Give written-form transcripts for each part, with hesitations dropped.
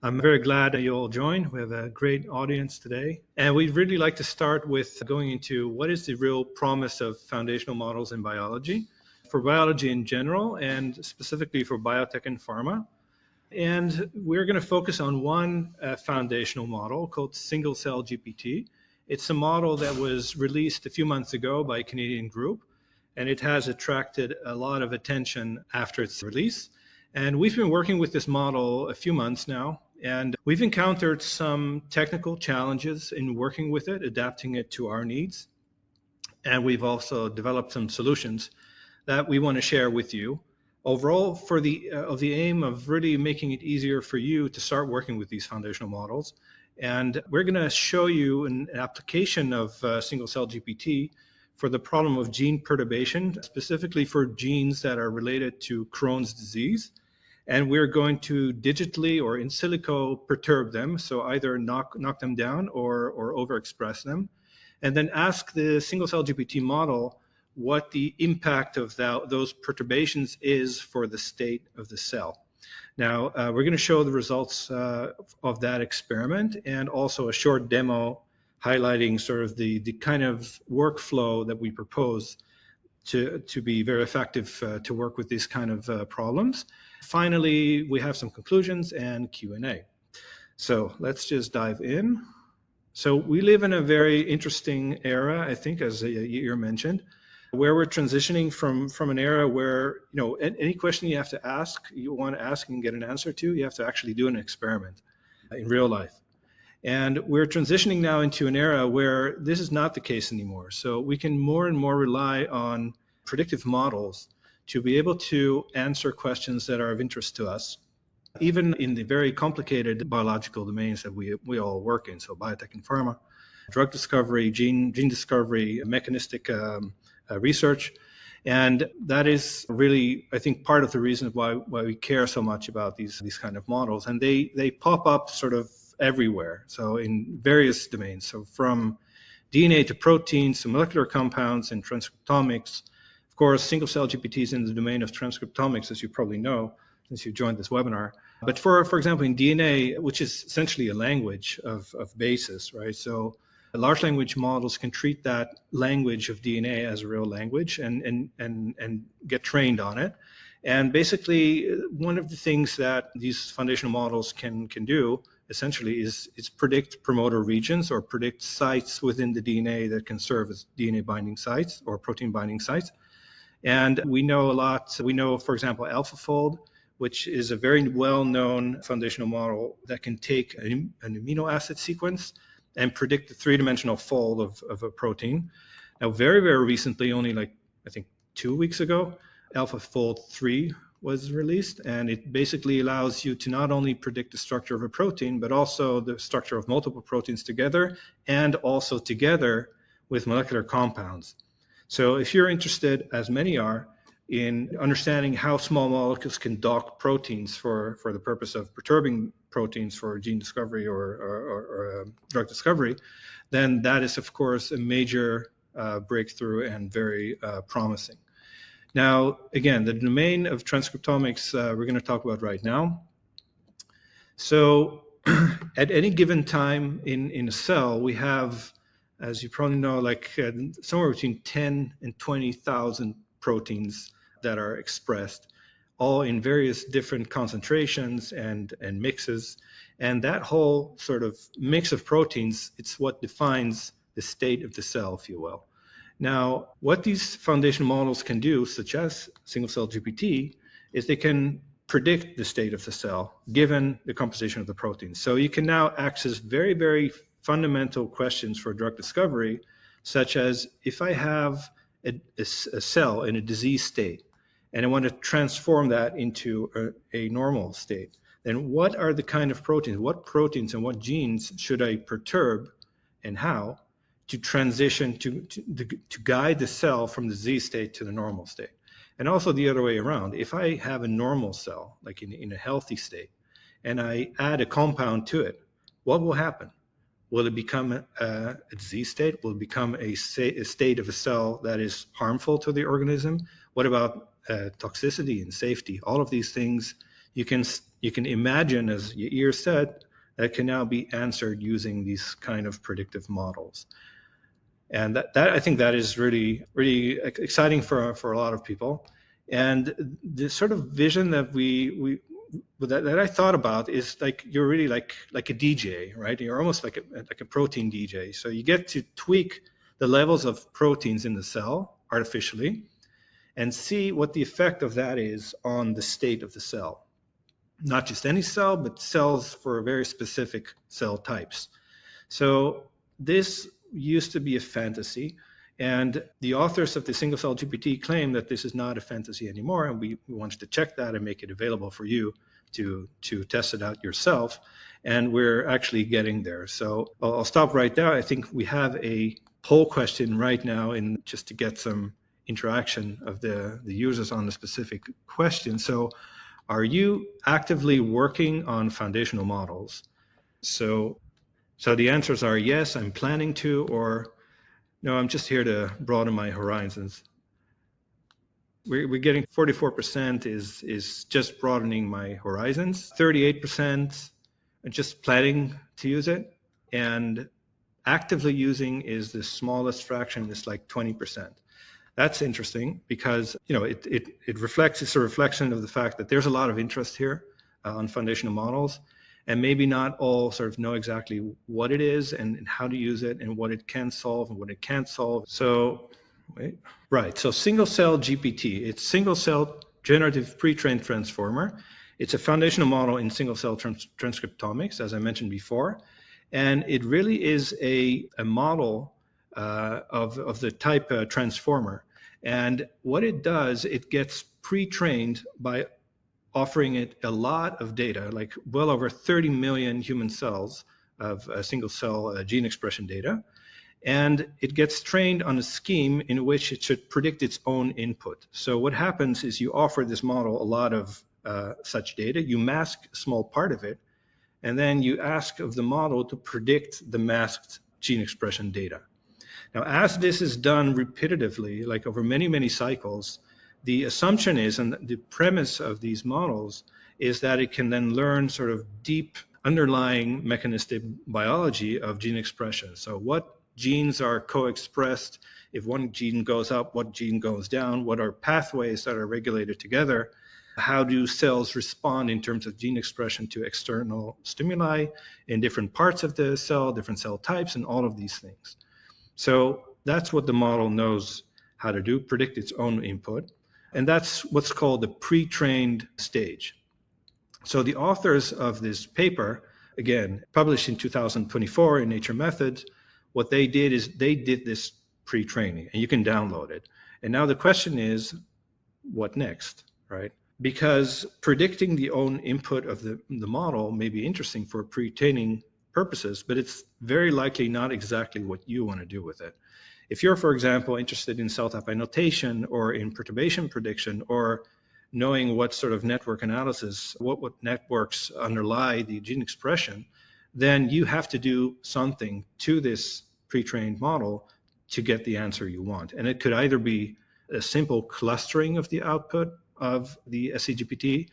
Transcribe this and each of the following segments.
I'm very glad that you'll join. We have a great audience today. And we'd really like to start with going into what is the real promise of foundational models in biology, for biology in general, and specifically for biotech and pharma. And we're going to focus on one foundational model called single-cell GPT. It's a model that was released a few months ago by a Canadian group, and it has attracted a lot of attention after its release. And we've been working with this model a few months now, and we've encountered some technical challenges in working with it, adapting it to our needs. And we've also developed some solutions that we want to share with you. Overall, for the aim of really making it easier for you to start working with these foundational models. And we're going to show you an application of single-cell GPT for the problem of gene perturbation, specifically for genes that are related to Crohn's disease. And we're going to digitally or in silico perturb them, so either knock them down or overexpress them, and then ask the single-cell GPT model what the impact of those perturbations is for the state of the cell. Now, we're going to show the results of that experiment and also a short demo highlighting sort of the kind of workflow that we propose to be very effective to work with these kind of problems. Finally, we have some conclusions and Q&A. So let's just dive in. So we live in a very interesting era, I think, as you mentioned, where we're transitioning from an era where, you know, any question you have to ask, you want to ask and get an answer to, you have to actually do an experiment in real life. And we're transitioning now into an era where this is not the case anymore. So we can more and more rely on predictive models to be able to answer questions that are of interest to us, even in the very complicated biological domains that we all work in. So biotech and pharma, drug discovery, gene discovery, mechanistic research. And that is really, I think, part of the reason why we care so much about these kind of models. And they pop up sort of everywhere, so in various domains. So from DNA to proteins to molecular compounds and transcriptomics. Of course, single-cell GPT is in the domain of transcriptomics, as you probably know, since you joined this webinar. But for example, in DNA, which is essentially a language of basis, right? So large language models can treat that language of DNA as a real language and get trained on it. And basically, one of the things that these foundational models can do essentially is predict promoter regions or predict sites within the DNA that can serve as DNA binding sites or protein binding sites. And we know a lot. We know, for example, AlphaFold, which is a very well-known foundational model that can take an amino acid sequence and predict the three-dimensional fold of a protein. Now, very, very recently, only like, I think 2 weeks ago, AlphaFold 3 was released, and it basically allows you to not only predict the structure of a protein, but also the structure of multiple proteins together, and also together with molecular compounds. So if you're interested, as many are, in understanding how small molecules can dock proteins for the purpose of perturbing proteins for gene discovery or drug discovery, then that is, of course, a major breakthrough and very promising. Now, again, the domain of transcriptomics we're going to talk about right now. So at any given time in a cell, we have, as you probably know, like somewhere between 10 and 20,000 proteins that are expressed, all in various different concentrations and mixes. And that whole sort of mix of proteins, it's what defines the state of the cell, if you will. Now, what these foundational models can do, such as single-cell GPT, is they can predict the state of the cell given the composition of the protein. So you can now access very, very fundamental questions for drug discovery, such as if I have a cell in a disease state and I want to transform that into a normal state, then what are the kind of proteins, what proteins and what genes should I perturb and how to transition to guide the cell from the disease state to the normal state? And also the other way around, if I have a normal cell, like in a healthy state, and I add a compound to it, what will happen? Will it become a disease state? Will it become a state of a cell that is harmful to the organism? What about toxicity and safety? All of these things you can imagine, as Yair said, that can now be answered using these kind of predictive models. And that I think that is really exciting for a lot of people. And the sort of vision that that I thought about is like you're really like a DJ, right? You're almost like a protein DJ. So you get to tweak the levels of proteins in the cell artificially and see what the effect of that is on the state of the cell. Not just any cell, but cells for very specific cell types. So this used to be a fantasy, and the authors of the single cell GPT claim that this is not a fantasy anymore, and we wanted to check that and make it available for you to test it out yourself, and we're actually getting there. So I'll stop right there. I think we have a poll question right now, in just to get some interaction of the users on the specific question. So are you actively working on foundational models? So the answers are yes, I'm planning to, or no, I'm just here to broaden my horizons. We're getting 44% is just broadening my horizons, 38% just planning to use it, and actively using is the smallest fraction, it's like 20%. That's interesting because it reflects, it's a reflection of the fact that there's a lot of interest here on foundational models, and maybe not all sort of know exactly what it is and how to use it and what it can solve and what it can't solve. So, so single cell GPT, it's single cell generative pre-trained transformer. It's a foundational model in single cell transcriptomics, as I mentioned before, and it really is a model of the type transformer. And what it does, it gets pre-trained by offering it a lot of data, like well over 30 million human cells of single cell gene expression data. And it gets trained on a scheme in which it should predict its own input. So what happens is you offer this model a lot of such data, you mask a small part of it, and then you ask of the model to predict the masked gene expression data. Now, as this is done repetitively, like over many, many cycles, the assumption is, and the premise of these models, is that it can then learn sort of deep underlying mechanistic biology of gene expression. So what genes are co-expressed? If one gene goes up, what gene goes down? What are pathways that are regulated together? How do cells respond in terms of gene expression to external stimuli in different parts of the cell, different cell types, and all of these things? So that's what the model knows how to do, predict its own input. And that's what's called the pre-trained stage. So the authors of this paper, again, published in 2024 in Nature Methods, what they did is they did this pre-training, and you can download it. And now the question is, what next, right? Because predicting the own input of the model may be interesting for pre-training purposes, but it's very likely not exactly what you want to do with it. If you're, for example, interested in cell type annotation or in perturbation prediction or knowing what sort of network analysis, what networks underlie the gene expression, then you have to do something to this pre-trained model to get the answer you want. And it could either be a simple clustering of the output of the scGPT,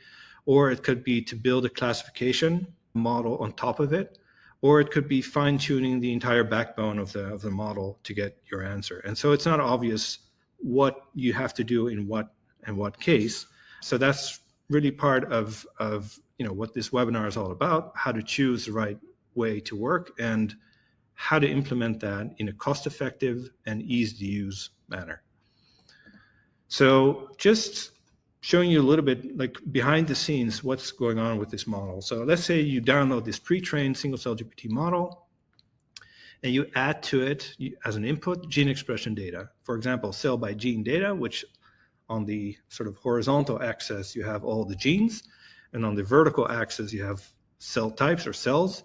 or it could be to build a classification model on top of it, or it could be fine-tuning the entire backbone of the model to get your answer. And so it's not obvious what you have to do in what case. So that's really part of what this webinar is all about, how to choose the right way to work and how to implement that in a cost-effective and easy-to-use manner. So just showing you a little bit like behind the scenes what's going on with this model. So let's say you download this pre-trained single cell GPT model and you add to it as an input gene expression data. For example, cell by gene data, which on the sort of horizontal axis you have all the genes, and on the vertical axis you have cell types or cells,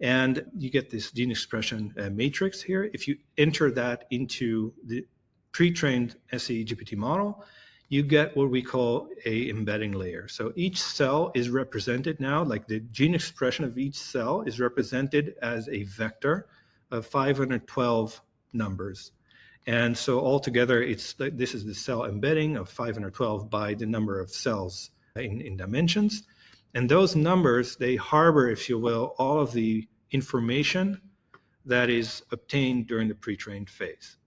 and you get this gene expression matrix here. If you enter that into the pre-trained scGPT model, you get what we call a embedding layer. So each cell is represented now, like the gene expression of each cell is represented as a vector of 512 numbers. And so altogether, this is the cell embedding of 512 by the number of cells in dimensions. And those numbers, they harbor, if you will, all of the information that is obtained during the pre-trained phase,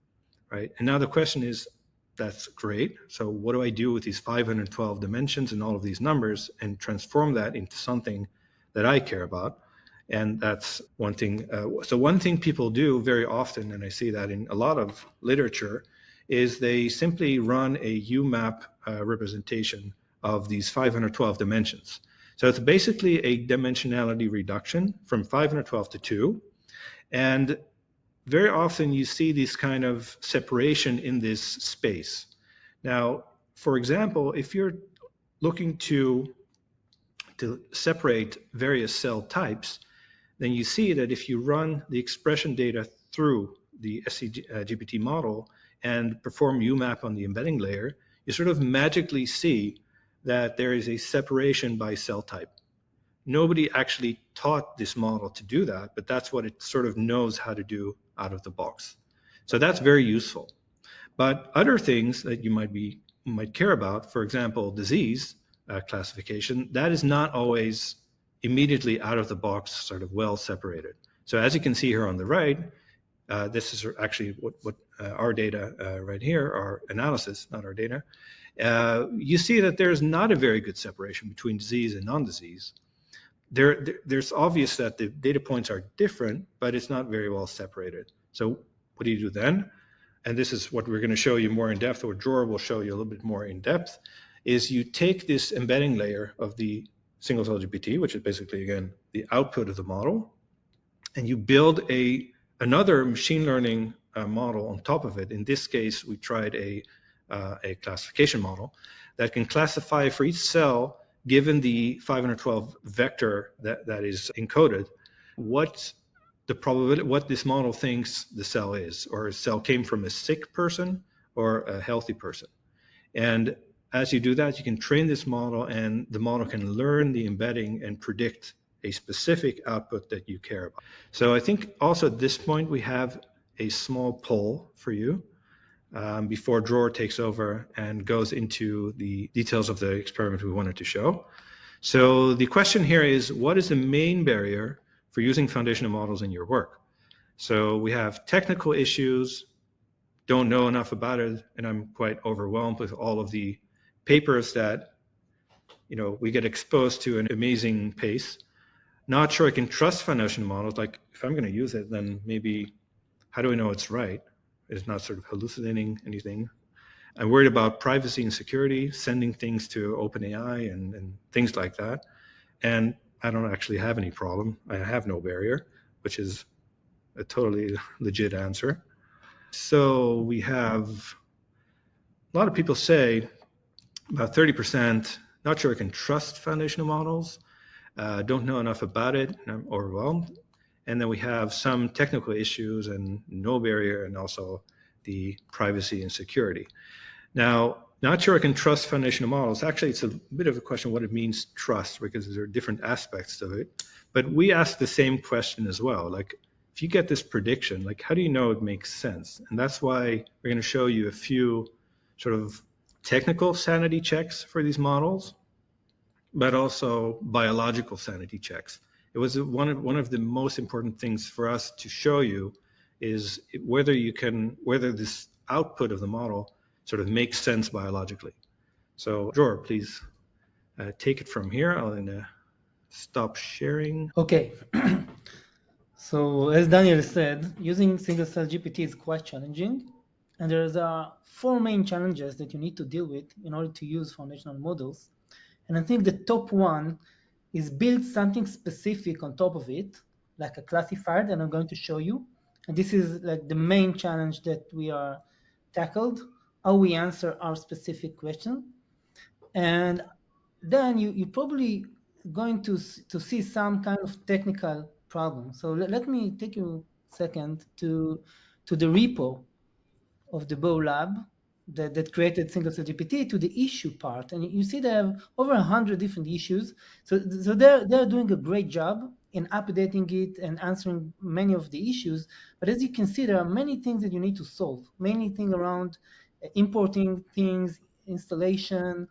right? And now the question is, that's great. So what do I do with these 512 dimensions and all of these numbers and transform that into something that I care about? And that's one thing. So one thing people do very often, and I see that in a lot of literature, is they simply run a UMAP representation of these 512 dimensions. So it's basically a dimensionality reduction from 512 to 2. And very often you see this kind of separation in this space. Now, for example, if you're looking to separate various cell types, then you see that if you run the expression data through the scGPT model and perform UMAP on the embedding layer, you sort of magically see that there is a separation by cell type. Nobody actually taught this model to do that, but that's what it sort of knows how to do out of the box. So that's very useful. But other things that you might care about, for example, disease classification, that is not always immediately out of the box, sort of well separated. So as you can see here on the right, this is actually what our data right here, our analysis, not our data. You see that there's not a very good separation between disease and non-disease. There's obvious that the data points are different, but it's not very well separated. So what do you do then? And this is what we're going to show you more in depth, or Dror will show you a little bit more in depth, is you take this embedding layer of the single cell GPT, which is basically, again, the output of the model, and you build another machine learning model on top of it. In this case, we tried a classification model that can classify for each cell, given the 512 vector that is encoded, what the probability, what this model thinks the cell is, or a cell came from a sick person or a healthy person. And as you do that, you can train this model, and the model can learn the embedding and predict a specific output that you care about. So I think also at this point, we have a small poll for you before Dror takes over and goes into the details of the experiment we wanted to show. So the question here is, what is the main barrier for using foundational models in your work? So we have technical issues, don't know enough about it, and I'm quite overwhelmed with all of the papers that, we get exposed to an amazing pace. Not sure I can trust foundational models. Like, if I'm going to use it, then maybe, how do I know it's right? It's not sort of hallucinating anything. I'm worried about privacy and security, sending things to OpenAI and things like that. And I don't actually have any problem. I have no barrier, which is a totally legit answer. So we have a lot of people say, about 30%, not sure I can trust foundational models, don't know enough about it, and I'm overwhelmed. And then we have some technical issues and no barrier, and also the privacy and security. Now, not sure I can trust foundational models. Actually, it's a bit of a question what it means trust, because there are different aspects of it. But we ask the same question as well. Like, if you get this prediction, like, how do you know it makes sense? And that's why we're going to show you a few sort of technical sanity checks for these models, but also biological sanity checks. It was one of the most important things for us to show you is whether this output of the model sort of makes sense biologically. So, Dror, please take it from here. I'm stop sharing. Okay. So, as Daniel said, using single cell GPT is quite challenging. And there's 4 main challenges that you need to deal with in order to use foundational models. And I think the top one is build something specific on top of it, like a classifier that I'm going to show you. And this is like the main challenge that we are tackled, how we answer our specific question. And then you probably going to see some kind of technical problem. So let me take you a second to the repo of the Bow Lab that created single cell GPT to the issue part. And you see they have over 100 different issues. So they're doing a great job in updating it and answering many of the issues. But as you can see, there are many things that you need to solve, many things around importing things, installation,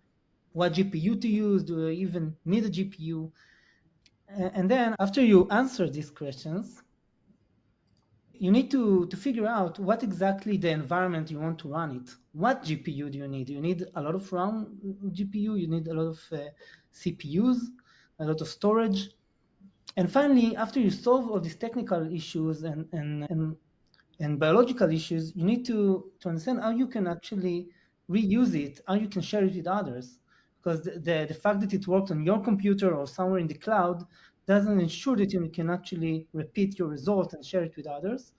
what GPU to use, do I even need a GPU? And then after you answer these questions, you need to figure out what exactly the environment you want to run it. What GPU do you need? You need a lot of RAM GPU, you need a lot of CPUs, a lot of storage. And finally, after you solve all these technical issues and biological issues, you need to understand how you can actually reuse it, how you can share it with others. Because the fact that it works on your computer or somewhere in the cloud doesn't ensure that you can actually repeat your result and share it with others.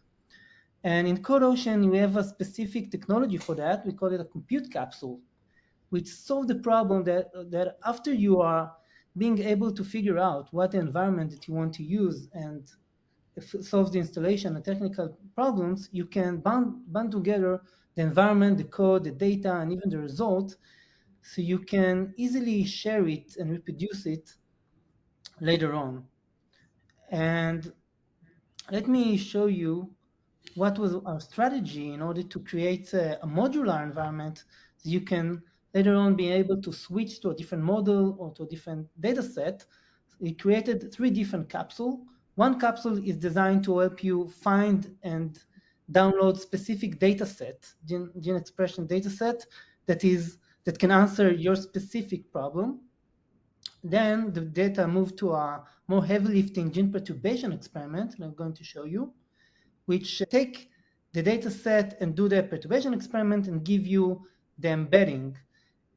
And in CodeOcean, we have a specific technology for that. We call it a compute capsule, which solves the problem that after you are being able to figure out what environment that you want to use and solve the installation and technical problems, you can band together the environment, the code, the data, and even the result, so you can easily share it and reproduce it later on. And let me show you what was our strategy in order to create a modular environment so you can later on be able to switch to a different model or to a different data set. We created 3 different capsules. One capsule is designed to help you find and download specific data set, gene expression data set that can answer your specific problem. Then the data moved to a more heavy lifting gene perturbation experiment that I'm going to show you, which take the data set and do the perturbation experiment and give you the embedding.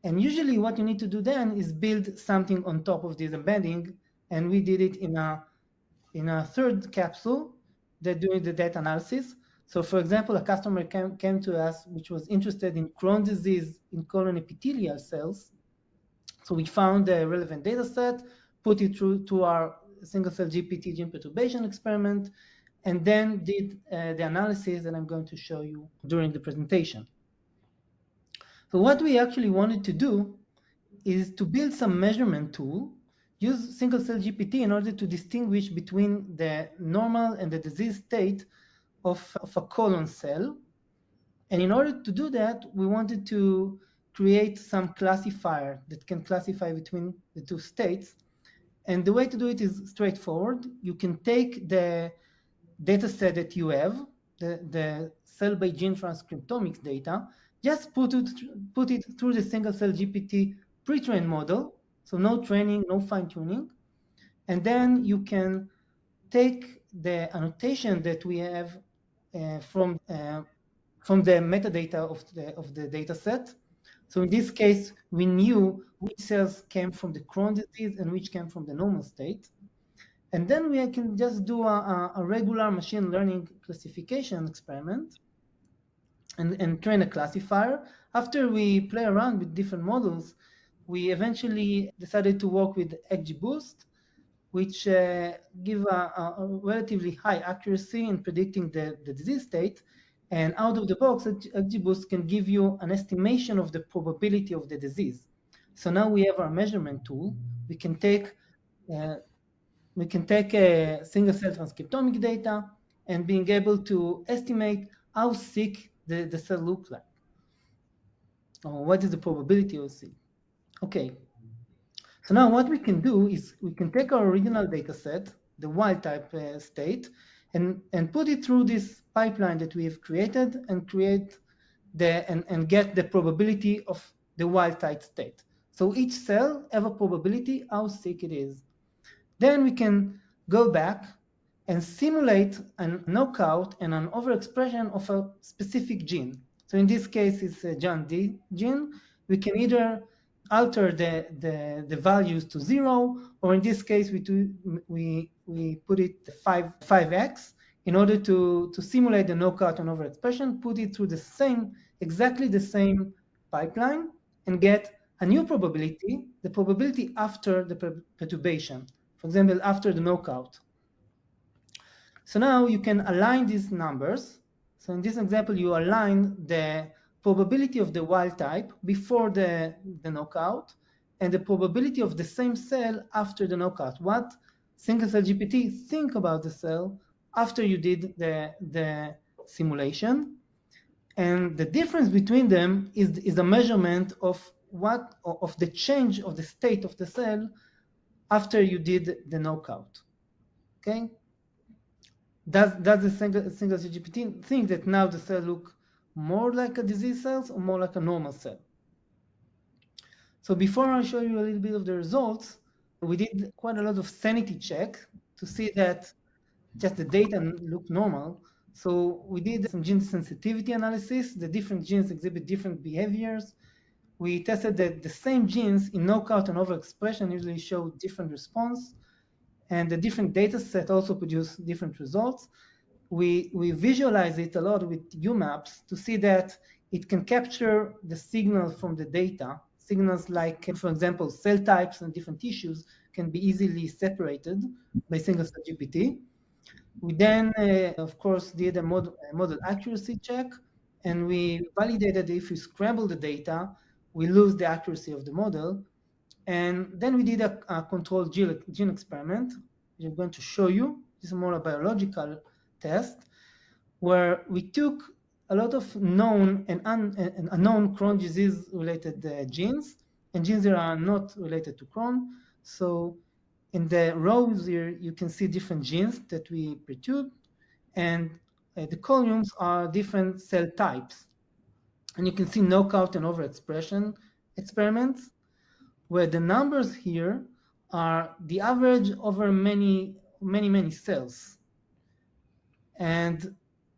And usually what you need to do then is build something on top of this embedding. And we did it in a third capsule that doing the data analysis. So for example, a customer came to us which was interested in Crohn's disease in colon epithelial cells. So we found the relevant data set, put it through to our single cell GPT gene perturbation experiment, and then did the analysis that I'm going to show you during the presentation. So what we actually wanted to do is to build some measurement tool, use single cell GPT in order to distinguish between the normal and the disease state of a colon cell. And in order to do that, we wanted to create some classifier that can classify between the two states. And the way to do it is straightforward. You can take the data set that you have, the cell by gene transcriptomics data, just put it through the single cell GPT pre-trained model. So no training, no fine tuning. And then you can take the annotation that we have from the metadata of the data set. So in this case, we knew which cells came from the Crohn's disease and which came from the normal state. And then we can just do a regular machine learning classification experiment and train a classifier. After we play around with different models, we eventually decided to work with XGBoost, which give a relatively high accuracy in predicting the disease state. And out of the box, XGBoost can give you an estimation of the probability of the disease. So now we have our measurement tool. We can take a single cell transcriptomic data and being able to estimate how sick the cell looks like, or what is the probability of sick. Okay, so now what we can do is we can take our original data set, the wild type state, and put it through this pipeline that we have created and and get the probability of the wild type state. So each cell have a probability how sick it is. Then we can go back and simulate a knockout and an overexpression of a specific gene. So in this case, it's a JAN-D gene. We can either alter the values to 0, or in this case, we put it 5x in order to simulate the knockout and overexpression, put it through exactly the same pipeline, and get a new probability, the probability after the perturbation. For example, after the knockout. So now you can align these numbers. So in this example, you align the probability of the wild type before the knockout and the probability of the same cell after the knockout. What single cell GPT think about the cell after you did the simulation. And the difference between them is a measurement of what of the change of the state of the cell after you did the knockout. Okay, does the single scGPT think that now the cell look more like a disease cells or more like a normal cell? So before I show you a little bit of the results, we did quite a lot of sanity check to see that just the data look normal. So we did some gene sensitivity analysis. The different genes exhibit different behaviors. We tested that the same genes in knockout and overexpression usually show different response, and the different data set also produce different results. We visualize it a lot with UMAPs to see that it can capture the signals from the data. Signals like, for example, cell types and different tissues can be easily separated by single cell GPT. We then, of course, did a model accuracy check, and we validated if we scramble the data, we lose the accuracy of the model. And then we did a controlled gene experiment, which I'm going to show you. This is more a biological test, where we took a lot of known and unknown Crohn's disease-related genes, and genes that are not related to Crohn. So in the rows here, you can see different genes that we perturbed, and the columns are different cell types. And you can see knockout and overexpression experiments, where the numbers here are the average over many cells. And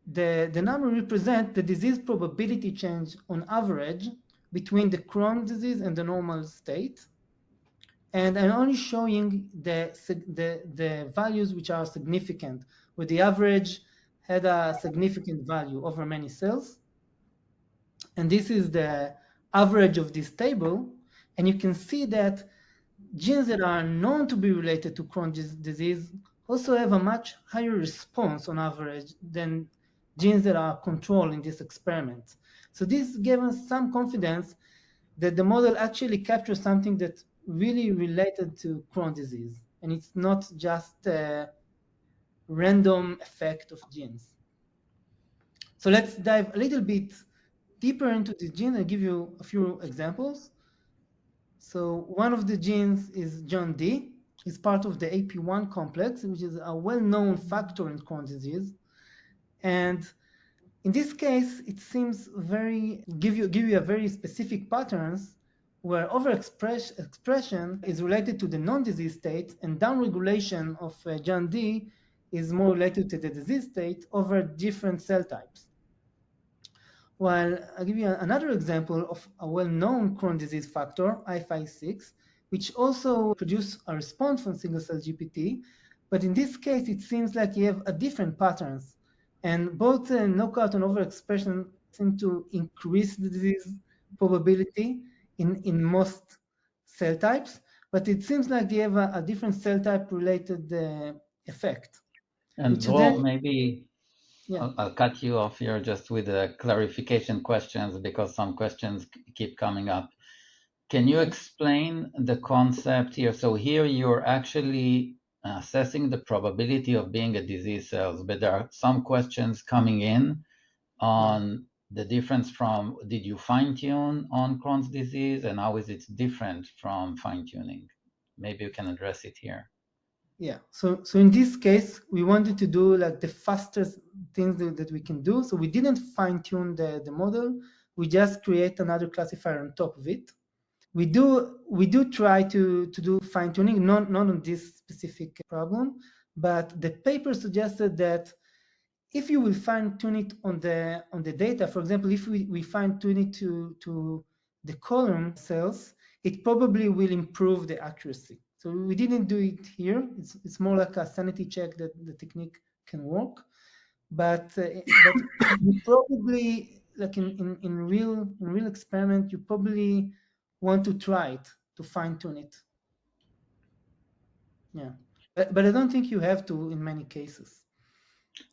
the number represents the disease probability change on average between the Crohn's disease and the normal state. And I'm only showing the values which are significant, where the average had a significant value over many cells. And this is the average of this table. And you can see that genes that are known to be related to Crohn's disease also have a much higher response on average than genes that are controlled in this experiment. So this gave us some confidence that the model actually captures something that's really related to Crohn's disease, and it's not just a random effect of genes. So let's dive a little bit deeper into the gene and give you a few examples. So one of the genes is John D. It's part of the AP1 complex, which is a well-known factor in Crohn's disease. And in this case, it seems give you a very specific patterns where overexpression is related to the non-disease state, and downregulation of John D is more related to the disease state over different cell types. While I'll give you another example of a well-known Crohn's disease factor, I5-6, which also produce a response from single-cell GPT, but in this case, it seems like you have a different patterns, and both knockout and overexpression seem to increase the disease probability in most cell types, but it seems like they have a different cell type related effect. And Dror, maybe yeah. I'll cut you off here just with the clarification questions, because some questions keep coming up. Can you explain the concept here? So here you're actually assessing the probability of being a disease cells, but there are some questions coming in on the difference from, did you fine tune on Crohn's disease, and how is it different from fine tuning? Maybe you can address it here. Yeah, so in this case, we wanted to do like the fastest things that we can do. So we didn't fine tune the model. We just create another classifier on top of it. We do try to do fine tuning, not on this specific problem, but the paper suggested that if you will fine tune it on the data, for example, if we fine tune it to the column cells, it probably will improve the accuracy. So we didn't do it here. It's more like a sanity check that the technique can work, but you probably, like in real experiment, you probably want to try it to fine tune it. Yeah, but I don't think you have to in many cases.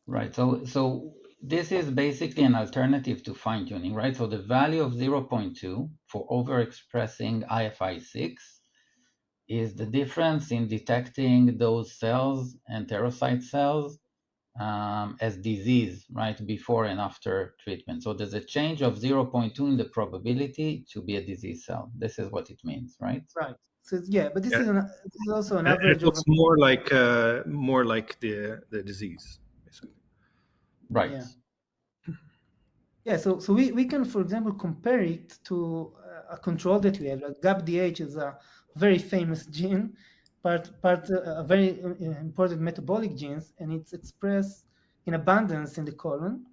Right. So this is basically an alternative to fine tuning, right? So the value of 0.2 for overexpressing IFI6 is the difference in detecting those cells, enterocyte cells, as disease, right, before and after treatment. So there's a change of 0.2 in the probability to be a disease cell. This is what it means, right? Right. So yeah, but this Yeah. is also an And average it looks more like the disease, basically. Right. Yeah. Yeah, so we can, for example, compare it to a control that we have. Like GAPDH is a very famous gene, a very important metabolic genes, and it's expressed in abundance in the colon.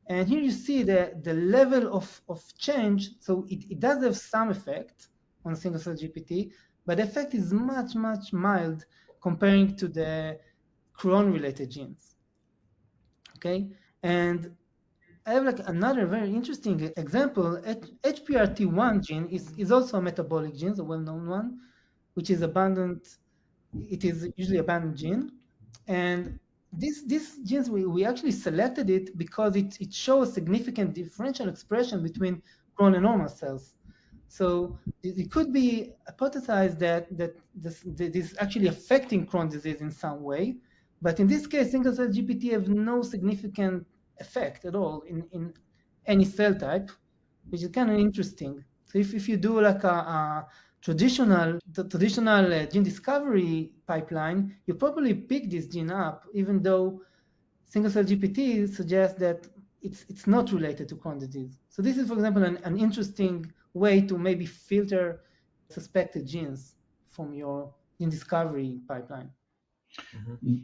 And here you see the level of change. So it does have some effect on single cell GPT, but the effect is much, much mild comparing to the Crohn-related genes. Okay, and I have like another very interesting example. HPRT1 gene is also a metabolic gene, a well-known one, which is abundant. It is usually abundant gene, and this genes we actually selected it because it shows significant differential expression between Crohn and normal cells. So it could be hypothesized that this is actually affecting Crohn's disease in some way, but in this case, single cell GPT have no significant effect at all in any cell type, which is kind of interesting. So if you do like a traditional gene discovery pipeline, you probably pick this gene up, even though single cell GPT suggests that it's not related to Crohn's disease. So this is, for example, an interesting way to maybe filter suspected genes from your gene discovery pipeline.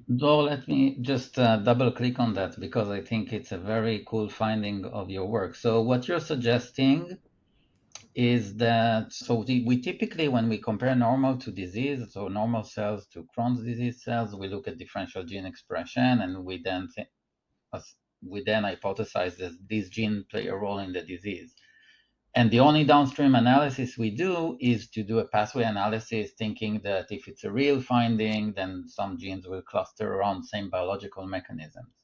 Though, let me just double click on that because I think it's a very cool finding of your work. So what you're suggesting is that, so we typically, when we compare normal to disease, so normal cells to Crohn's disease cells, we look at differential gene expression, and we then hypothesize that these genes play a role in the disease. And the only downstream analysis we do is to do a pathway analysis, thinking that if it's a real finding, then some genes will cluster around the same biological mechanisms.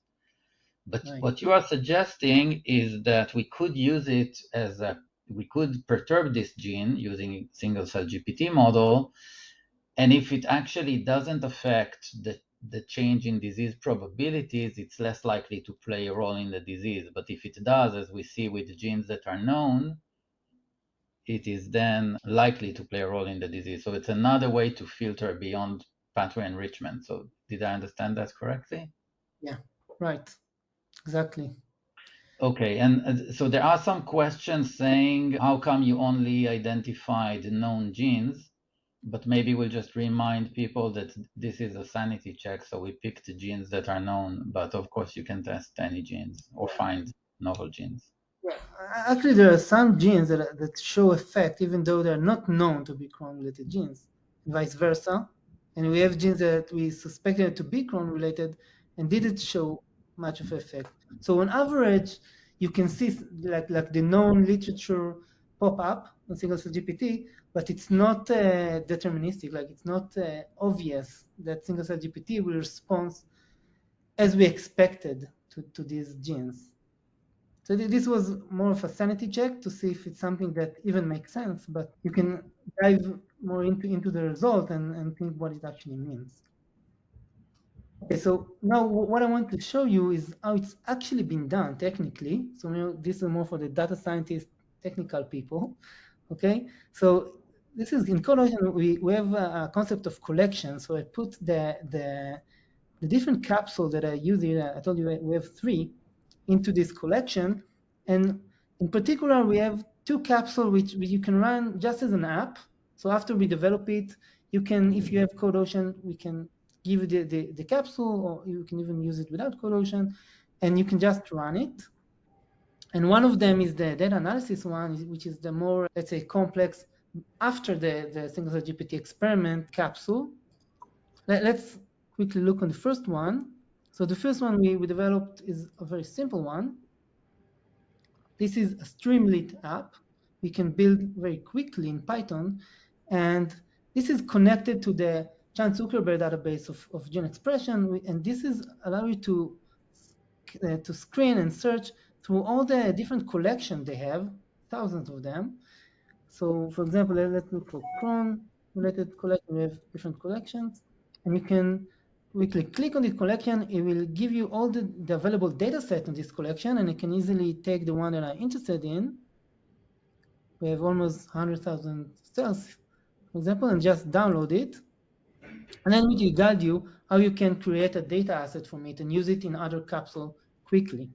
But Right. what you are suggesting is that we could use it we could perturb this gene using single cell GPT model. And if it actually doesn't affect the change in disease probabilities, it's less likely to play a role in the disease. But if it does, as we see with the genes that are known, it is then likely to play a role in the disease. So it's another way to filter beyond pathway enrichment. So did I understand that correctly? Yeah, right. Exactly. Okay, and so there are some questions saying, how come you only identified known genes? But maybe we'll just remind people that this is a sanity check, so we picked the genes that are known, but of course you can test any genes or find novel genes. Yeah, actually, there are some genes that show effect, even though they're not known to be Crohn-related genes, and vice versa. And we have genes that we suspected to be Crohn-related and didn't show much of effect. So on average, you can see like the known literature pop up on single cell GPT, but it's not deterministic. Like it's not obvious that single cell GPT will respond as we expected to these genes. So this was more of a sanity check to see if it's something that even makes sense, but you can dive more into the result and think what it actually means. Okay, so now what I want to show you is how it's actually been done technically. So this is more for the data scientist, technical people. Okay, so this is in CodeOcean, we have a concept of collection. So I put the different capsules that I use here. I told you we have 3 into this collection. And in particular, we have 2 capsules which you can run just as an app. So after we develop it, you can, if you have CodeOcean, we can give you the capsule, or you can even use it without CodeOcean, and you can just run it. And one of them is the data analysis one, which is the more, let's say, complex after the single cell GPT experiment capsule. Let's quickly look on the first one. So the first one we developed is a very simple one. This is a Streamlit app we can build very quickly in Python. And this is connected to the Chan Zuckerberg database of gene expression. And this is allow you to screen and search through all the different collections they have, thousands of them. So for example, let's look for Crohn related collection. We have different collections, and you can we click on this collection, it will give you all the available data set on this collection, and I can easily take the one that I'm interested in. We have almost 100,000 cells, for example, and just download it. And then we guide you how you can create a data asset from it and use it in other capsule quickly.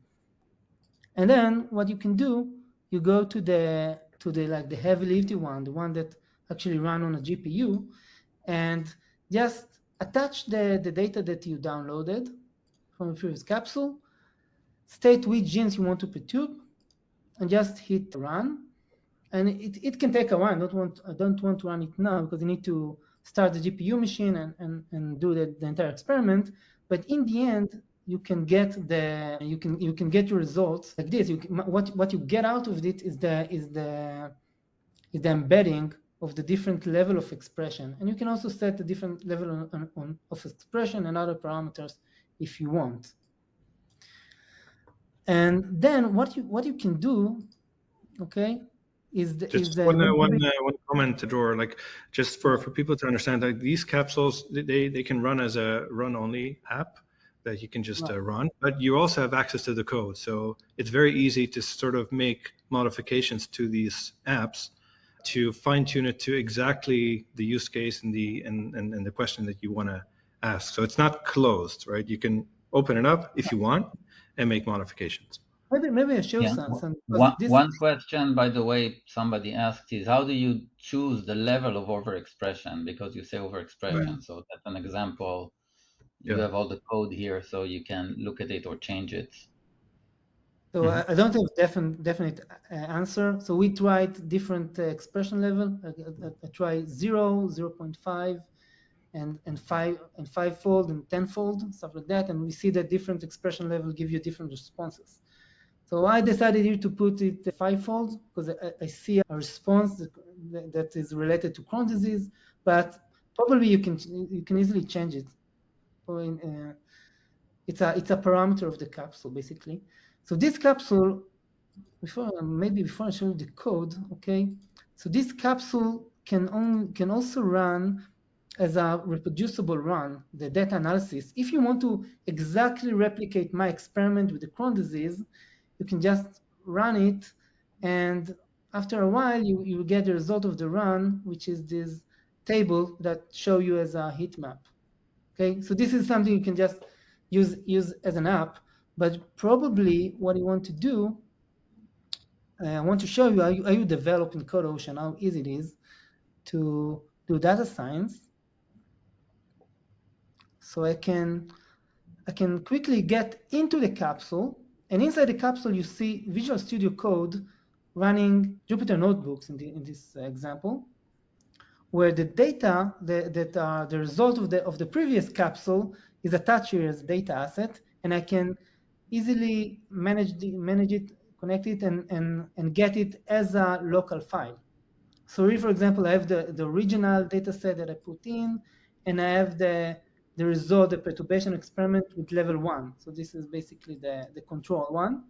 And then what you can do, you go to the like the heavy lifting one, the one that actually run on a GPU, and just attach the data that you downloaded from the previous capsule, state which genes you want to perturb, and just hit run. And it can take a while. I don't want to run it now because you need to start the GPU machine and do the entire experiment. But in the end, you can get your results like this. What you get out of it is the embedding of the different level of expression, and you can also set the different level of expression and other parameters if you want. And then what you can do, okay, one comment, Dror, like just for people to understand, like these capsules, they can run as a run-only app that you can just run, but you also have access to the code. So it's very easy to sort of make modifications to these apps to fine-tune it to exactly the use case and the question that you want to ask. So it's not closed, right? You can open it up if you want and make modifications. Maybe I show some. One question, by the way, somebody asked is how do you choose the level of overexpression? Because you say overexpression, right. So that's an example. You have all the code here, so you can look at it or change it. So I don't have definite answer. So we tried different expression level. I tried 0, 0.5, and 5-fold and 10-fold, stuff like that. And we see that different expression level give you different responses. So I decided here to put it 5-fold because I see a response that is related to Crohn's disease, but probably you can easily change it. So it's a parameter of the capsule basically. So this capsule, before I show you the code, okay. So this capsule can also run as a reproducible run, the data analysis. If you want to exactly replicate my experiment with the Crohn's disease, you can just run it, and after a while you get the result of the run, which is this table that show you as a heat map. Okay, so this is something you can just use as an app, but probably what you want to do, I want to show you how you develop in CodeOcean, how easy it is to do data science. So I can quickly get into the capsule, and inside the capsule you see Visual Studio Code running Jupyter notebooks in this example, where the data that are the result of the previous capsule is attached here as data asset, and I can easily manage it, connect it, and get it as a local file. So here, for example, I have the original data set that I put in, and I have the result, the perturbation experiment with level 1. So this is basically the control one.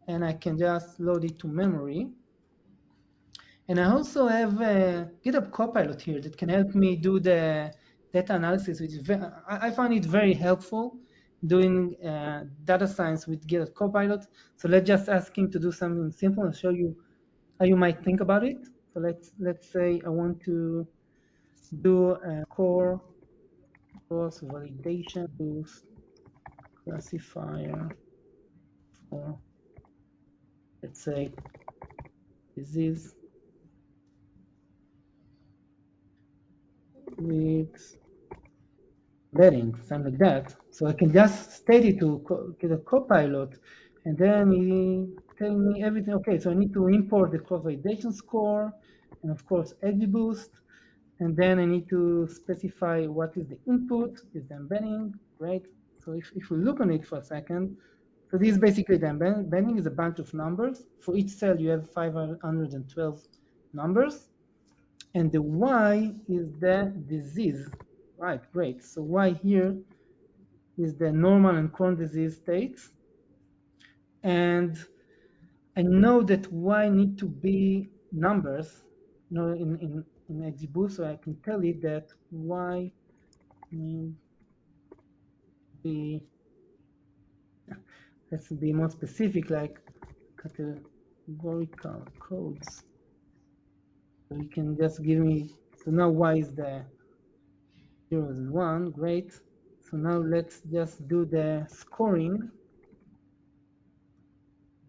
And I can just load it to memory. And I also have a GitHub Copilot here that can help me do the data analysis, which is I find it very helpful doing data science with GitHub Copilot. So let's just ask him to do something simple and show you how you might think about it. So let's say I want to do a core cross validation boost classifier for, let's say, disease with embedding, something like that. So I can just state it to the Copilot, and then he tell me everything. Okay, so I need to import the cross validation score, and of course XGBoost, and then I need to specify what is the input, is the embedding, right? So if we look on it for a second, so this is basically the embedding is a bunch of numbers. For each cell, you have 512 numbers, and the Y is the disease. Right, great. So Y here is the normal and Crohn's disease states. And I know that Y need to be numbers, in XGBoost, so I can tell it that Y means let's be more specific, like categorical codes. So you can just give me, so now y is the 0 and 1, great. So now let's just do the scoring.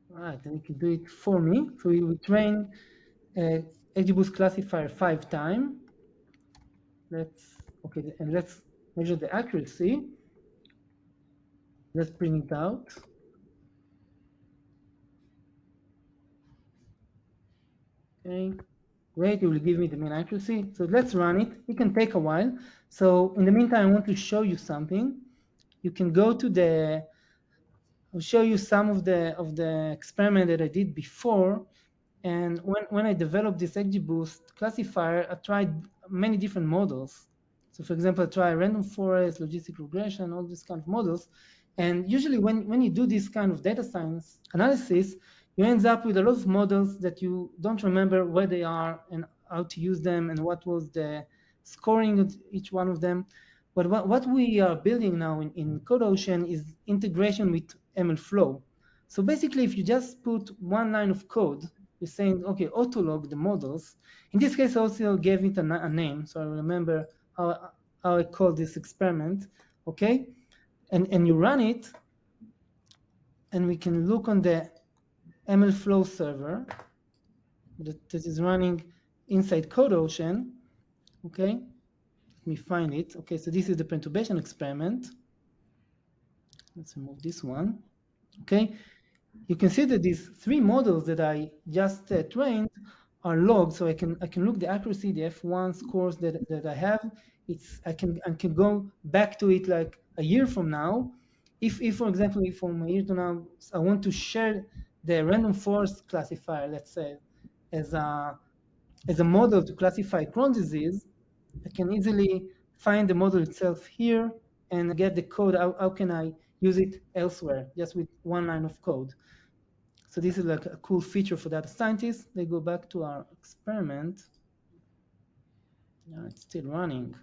Right, and you can do it for me. So we will train XGBoost classifier 5 times. Let's measure the accuracy. Let's print it out. Okay, great. It will give me the mean accuracy. So let's run it. It can take a while. So in the meantime, I want to show you something. You can go to the. I'll show you some of the experiment that I did before. And when I developed this XGBoost classifier, I tried many different models. So for example, I tried random forest, logistic regression, all these kind of models. And usually when you do this kind of data science analysis, you end up with a lot of models that you don't remember where they are and how to use them and what was the scoring of each one of them. But what we are building now in CodeOcean is integration with MLflow. So basically, if you just put one line of code, you're saying, okay, autolog the models. In this case, I also gave it a name, so I remember how I called this experiment, okay? And you run it, and we can look on the MLflow server that is running inside CodeOcean, okay? Let me find it. Okay, so this is the perturbation experiment. Let's remove this one, okay? You can see that these three models that I just trained are logged, so I can look the accuracy, the F1 scores that I have. I can go back to it like a year from now. If for example, if from a year to now I want to share the random forest classifier, let's say, as a model to classify Crohn's disease, I can easily find the model itself here and get the code. How can I use it elsewhere, just with one line of code? So this is like a cool feature for data scientists. They go back to our experiment. It's still running.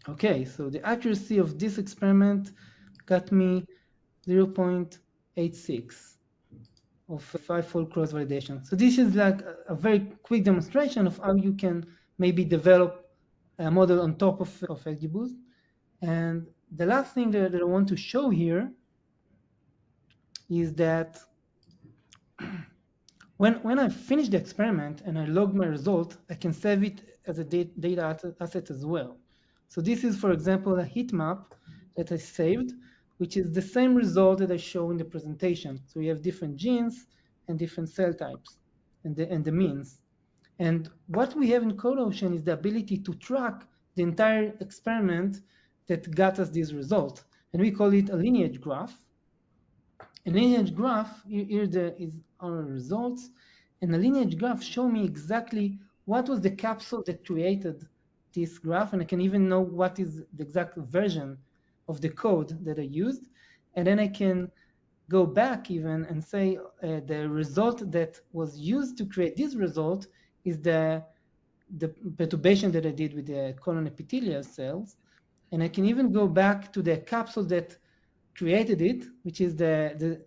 Okay, so the accuracy of this experiment got me 0.86 of 5-fold cross-validation. So this is like a very quick demonstration of how you can maybe develop a model on top of XGBoost. And the last thing that I want to show here is that when I finish the experiment and I log my result, I can save it as a data asset as well. So this is, for example, a heat map that I saved, which is the same result that I show in the presentation. So we have different genes and different cell types and the means. And what we have in CodeOcean is the ability to track the entire experiment that got us this result. And we call it a lineage graph. A lineage graph, here is our results, and the lineage graph show me exactly what was the capsule that created this graph, and I can even know what is the exact version of the code that I used, and then I can go back even and say the result that was used to create this result is the perturbation that I did with the colon epithelial cells, and I can even go back to the capsule that created it, which is the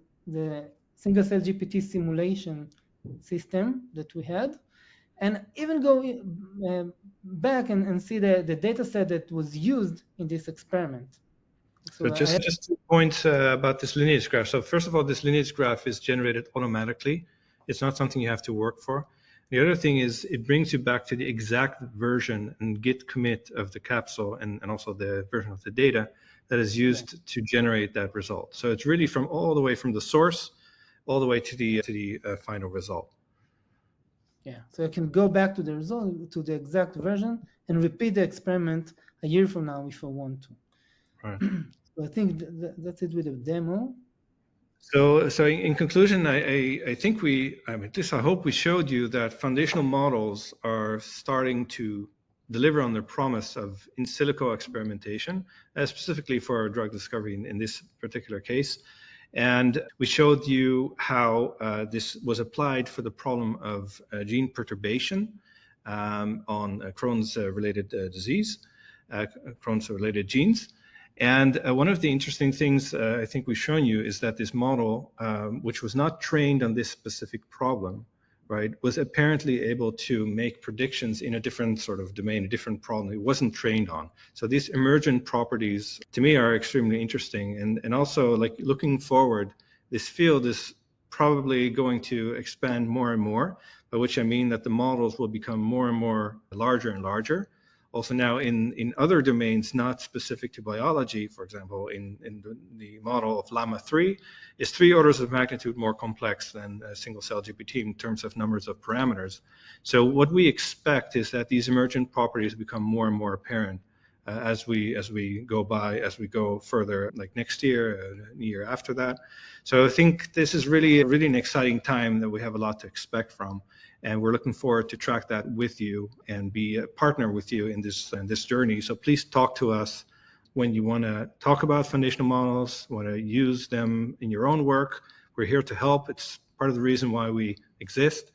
single cell GPT simulation system that we had, and even go back and see the data set that was used in this experiment. So just 2 points about this lineage graph. So first of all, this lineage graph is generated automatically. It's not something you have to work for. The other thing is it brings you back to the exact version and git commit of the capsule and also the version of the data that is used to generate that result. So it's really from all the way from the source all the way to the final result. Yeah, so I can go back to the result, to the exact version, and repeat the experiment a year from now if I want to. Right. So I think that's it with the demo. So in conclusion, I think I hope we showed you that foundational models are starting to deliver on their promise of in silico experimentation, specifically for drug discovery in this particular case. And we showed you how this was applied for the problem of gene perturbation on Crohn's related disease, Crohn's related genes. And one of the interesting things I think we've shown you is that this model, which was not trained on this specific problem, right, was apparently able to make predictions in a different sort of domain, a different problem it wasn't trained on. So these emergent properties, to me, are extremely interesting. And also, like, looking forward, this field is probably going to expand more and more, by which I mean that the models will become more and more larger and larger. Also now in other domains not specific to biology, for example, in the model of Llama 3, is 3 orders of magnitude more complex than a single cell GPT in terms of numbers of parameters. So what we expect is that these emergent properties become more and more apparent as we go further, like next year, the year after that. So I think this is really an exciting time that we have a lot to expect from. And we're looking forward to track that with you and be a partner with you in this journey. So please talk to us when you want to talk about foundational models, want to use them in your own work. We're here to help. It's part of the reason why we exist.